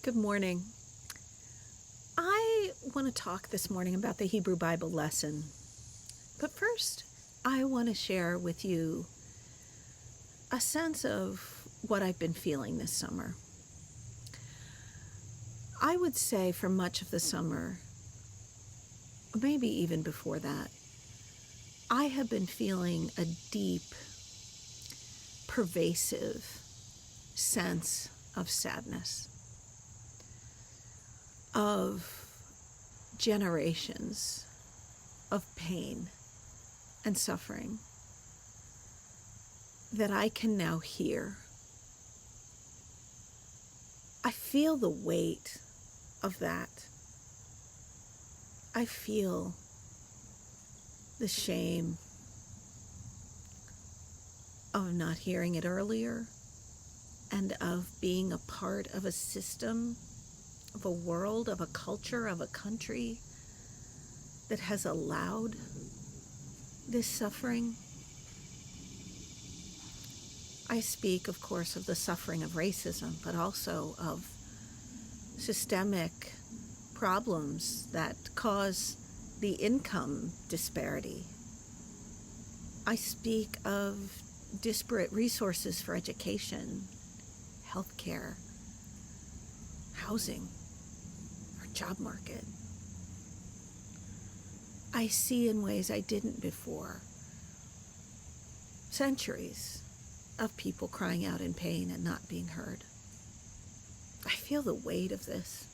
Good morning. I want to talk this morning about the Hebrew Bible lesson. But first, I want to share with you a sense of what I've been feeling this summer. I would say for much of the summer, maybe even before that, I have been feeling a deep, pervasive sense of sadness, of generations of pain and suffering that I can now hear. I feel the weight of that. I feel the shame of not hearing it earlier and of being a part of a system, of a world, of a culture, of a country that has allowed this suffering. I speak, of course, of the suffering of racism, but also of systemic problems that cause the income disparity. I speak of disparate resources for education, healthcare, housing, our job market. I see in ways I didn't before centuries of people crying out in pain and not being heard. I feel the weight of this.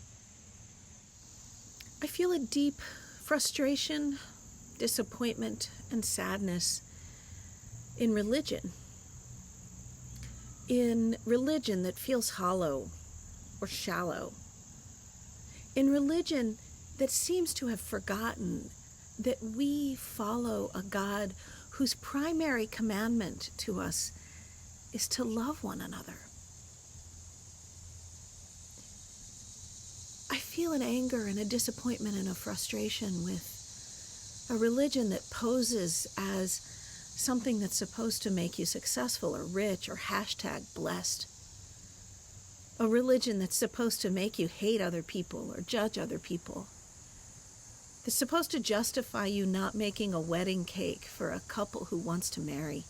I feel a deep frustration, disappointment, and sadness in religion. In religion that feels hollow or shallow. In religion that seems to have forgotten that we follow a God whose primary commandment to us is to love one another. I feel an anger and a disappointment and a frustration with a religion that poses as something that's supposed to make you successful or rich or #blessed. A religion that's supposed to make you hate other people or judge other people. That's supposed to justify you not making a wedding cake for a couple who wants to marry.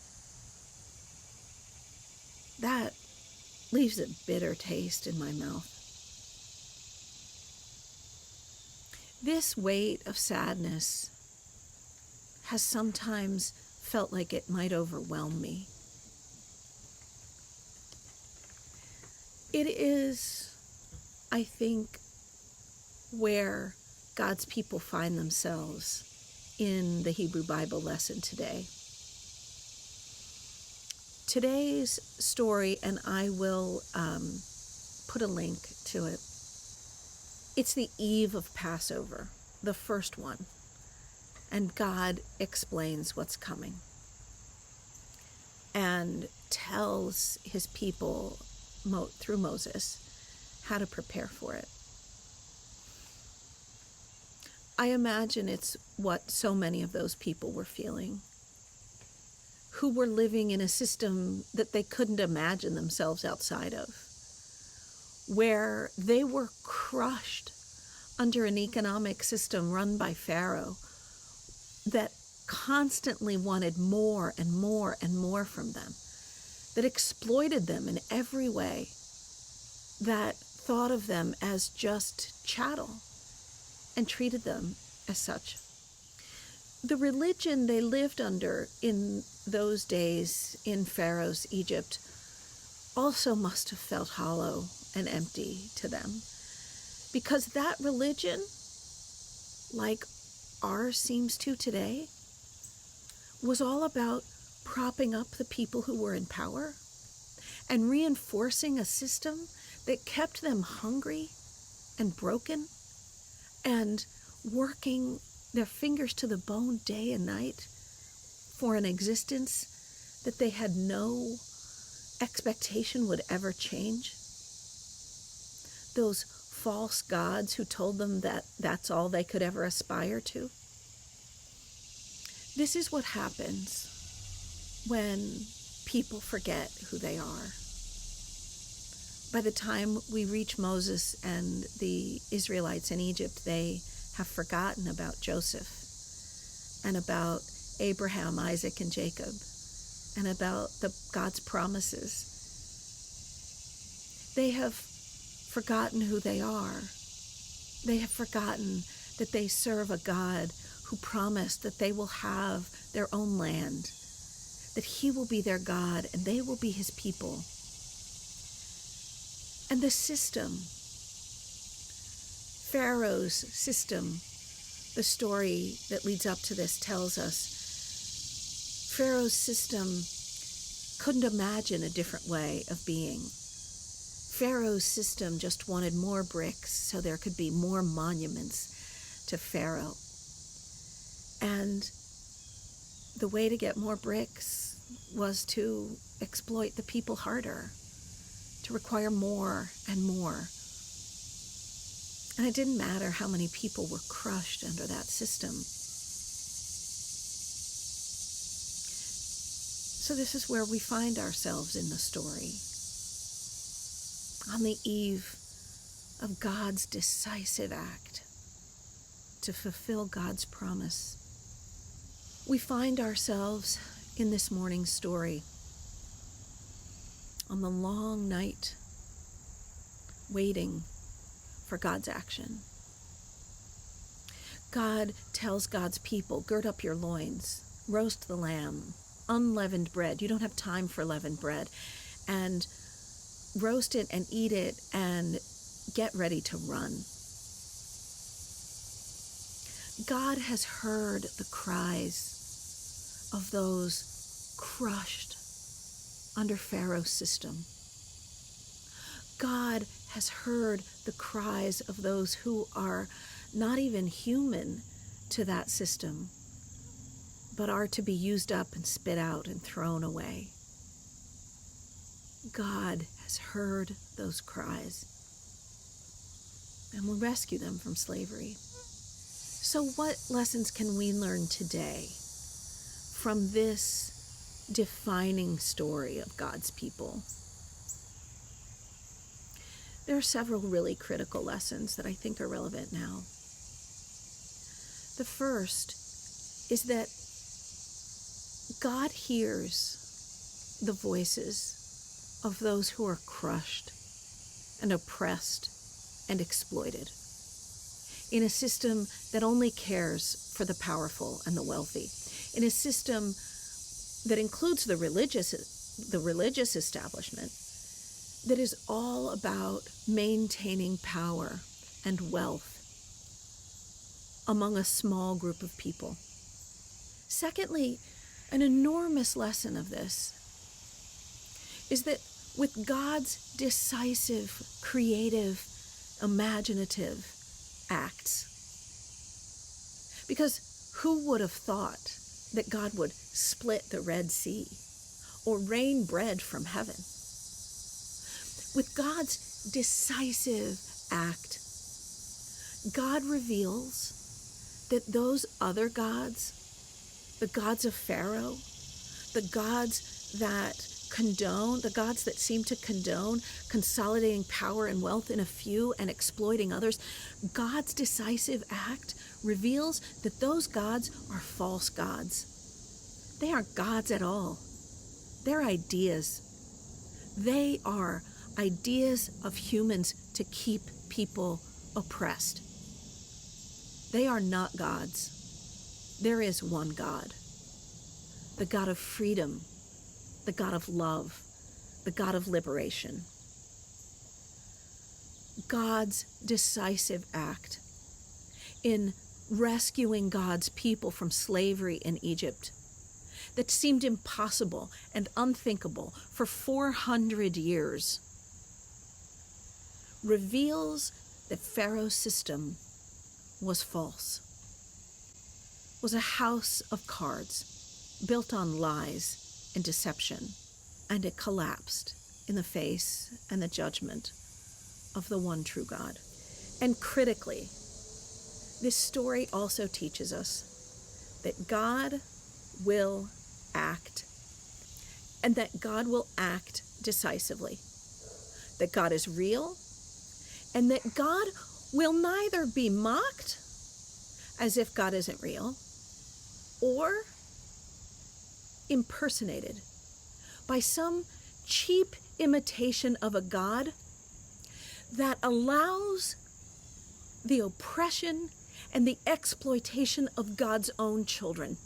That leaves a bitter taste in my mouth. This weight of sadness has sometimes felt like it might overwhelm me. It is, I think, where God's people find themselves in the Hebrew Bible lesson today. Today's story, and I will put a link to it. It's the eve of Passover, the first one, and God explains what's coming and tells his people through Moses how to prepare for it. I imagine it's what so many of those people were feeling, who were living in a system that they couldn't imagine themselves outside of, where they were crushed under an economic system run by Pharaoh that constantly wanted more and more and more from them, that exploited them in every way, that thought of them as just chattel and treated them as such. The religion they lived under in those days in Pharaoh's Egypt also must have felt hollow and empty to them, because that religion, like ours seems to today, was all about propping up the people who were in power and reinforcing a system that kept them hungry and broken and working their fingers to the bone day and night for an existence that they had no expectation would ever change. Those false gods who told them that that's all they could ever aspire to. This is what happens when people forget who they are. By the time we reach Moses and the Israelites in Egypt, they have forgotten about Joseph and about Abraham, Isaac, and Jacob, and about God's promises. They have forgotten who they are. They have forgotten that they serve a God who promised that they will have their own land, that he will be their God and they will be his people. And the system, Pharaoh's system, the story that leads up to this tells us, Pharaoh's system couldn't imagine a different way of being. Pharaoh's system just wanted more bricks so there could be more monuments to Pharaoh. And the way to get more bricks was to exploit the people harder, to require more and more. And it didn't matter how many people were crushed under that system. So this is where we find ourselves in the story. On the eve of God's decisive act to fulfill God's promise, we find ourselves in this morning's story on the long night, waiting for God's action. God tells God's people, gird up your loins, roast the lamb, unleavened bread. You don't have time for leavened bread. And roast it and eat it and get ready to run. God has heard the cries of those crushed under Pharaoh's system. God has heard the cries of those who are not even human to that system, but are to be used up and spit out and thrown away. God has heard those cries and will rescue them from slavery. So what lessons can we learn today from this defining story of God's people? There are several really critical lessons that I think are relevant now. The first is that God hears the voices of those who are crushed and oppressed and exploited in a system that only cares for the powerful and the wealthy, in a system that includes the religious establishment that is all about maintaining power and wealth among a small group of people. Secondly, an enormous lesson of this is that with God's decisive, creative, imaginative acts, because who would have thought that God would split the Red Sea or rain bread from heaven? With God's decisive act, God reveals that those other gods, the gods of Pharaoh, the gods that condone, the gods that seem to condone consolidating power and wealth in a few and exploiting others, God's decisive act reveals that those gods are false gods. They aren't gods at all. They're ideas. They are ideas of humans to keep people oppressed. They are not gods. There is one God, the God of freedom, the God of love, the God of liberation. God's decisive act in rescuing God's people from slavery in Egypt that seemed impossible and unthinkable for 400 years reveals that Pharaoh's system was false, was a house of cards built on lies and deception, and it collapsed in the face and the judgment of the one true God. And critically, this story also teaches us that God will act, and that God will act decisively, that God is real, and that God will neither be mocked, as if God isn't real, or impersonated by some cheap imitation of a God that allows the oppression and the exploitation of God's own children.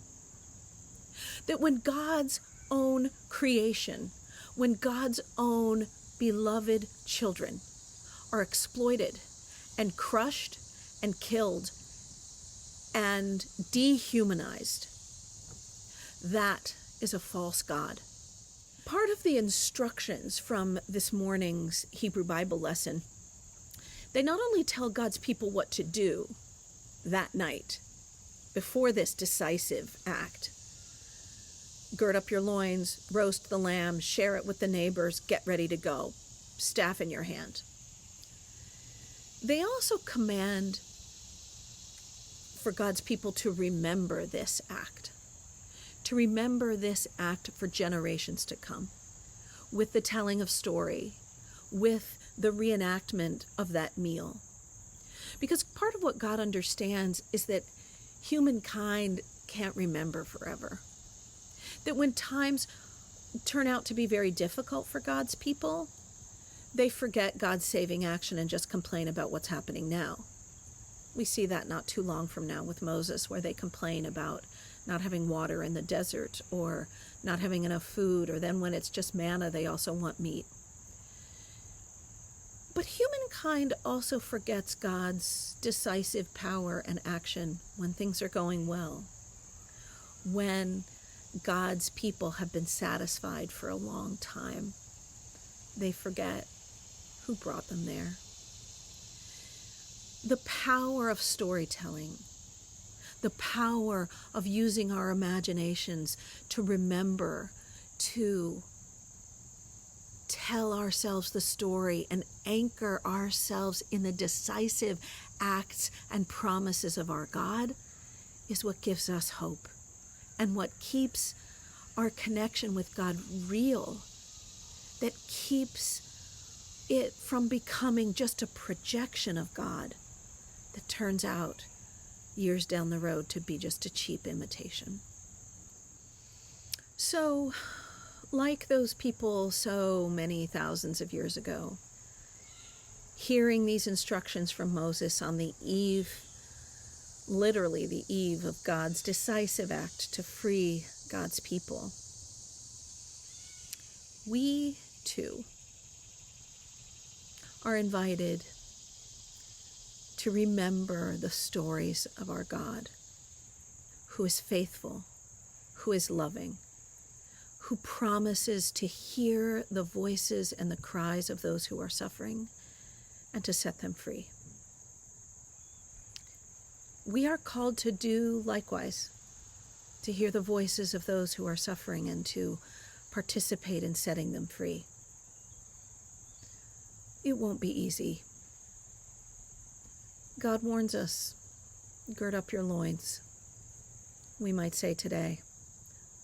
That when God's own creation, when God's own beloved children are exploited and crushed and killed and dehumanized, that is a false God. Part of the instructions from this morning's Hebrew Bible lesson, they not only tell God's people what to do that night before this decisive act. Gird up your loins, roast the lamb, share it with the neighbors, get ready to go, staff in your hand. They also command for God's people to remember this act, to remember this act for generations to come, with the telling of story, with the reenactment of that meal. Because part of what God understands is that humankind can't remember forever. That when times turn out to be very difficult for God's people, they forget God's saving action and just complain about what's happening now. We see that not too long from now with Moses, where they complain about not having water in the desert or not having enough food, or then when it's just manna, they also want meat. But humankind also forgets God's decisive power and action when things are going well, when God's people have been satisfied for a long time. They forget who brought them there. The power of storytelling, the power of using our imaginations to remember, to tell ourselves the story and anchor ourselves in the decisive acts and promises of our God, is what gives us hope and what keeps our connection with God real, that keeps it from becoming just a projection of God that turns out years down the road to be just a cheap imitation. So, like those people so many thousands of years ago, hearing these instructions from Moses on the eve, literally the eve of God's decisive act to free God's people, we too are invited to remember the stories of our God, who is faithful, who is loving, who promises to hear the voices and the cries of those who are suffering and to set them free. We are called to do likewise, to hear the voices of those who are suffering and to participate in setting them free. It won't be easy. God warns us, gird up your loins. We might say today,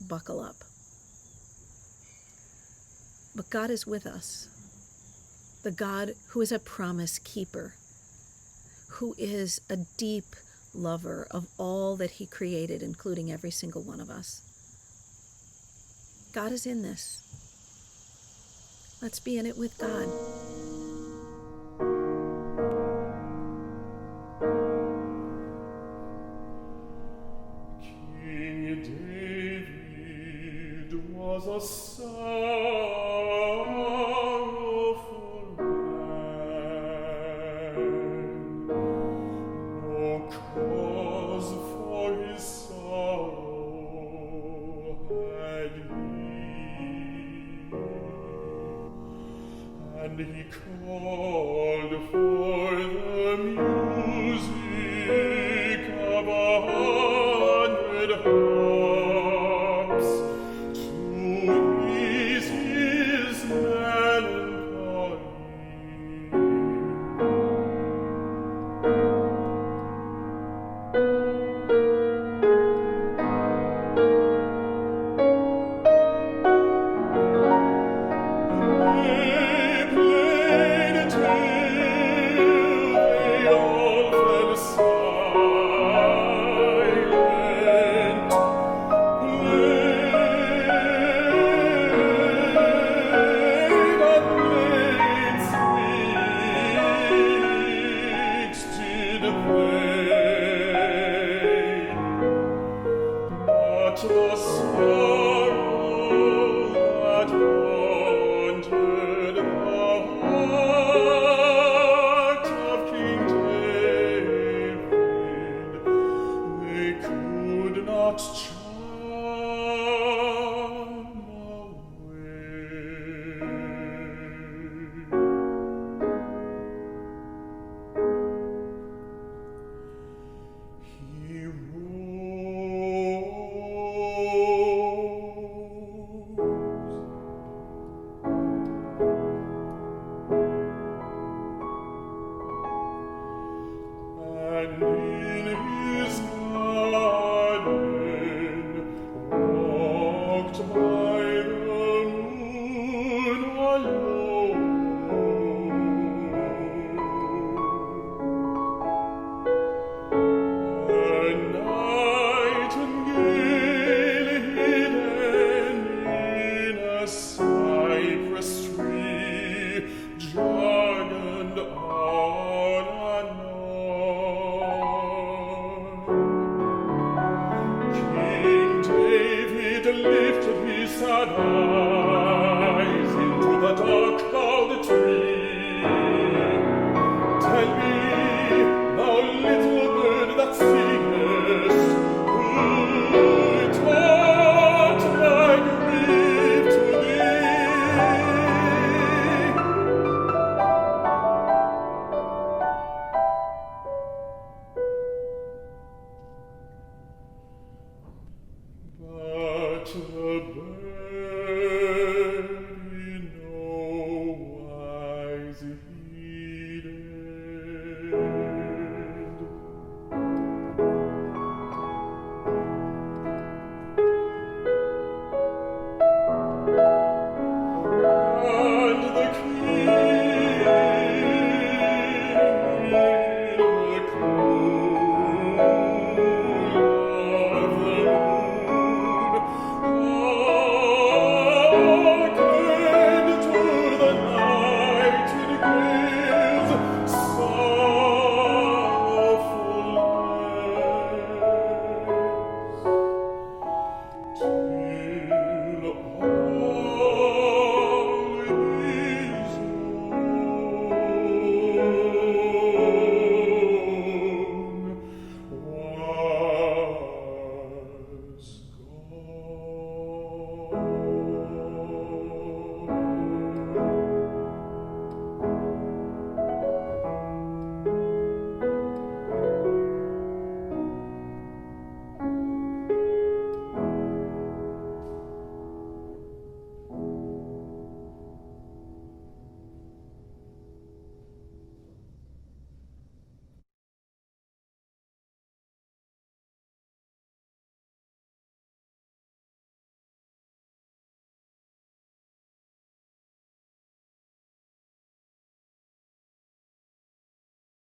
buckle up. But God is with us, the God who is a promise keeper, who is a deep lover of all that he created, including every single one of us. God is in this. Let's be in it with God. King David was a sorrowful man. No cause for his sorrow had he, and he called for the music of 100 hearts.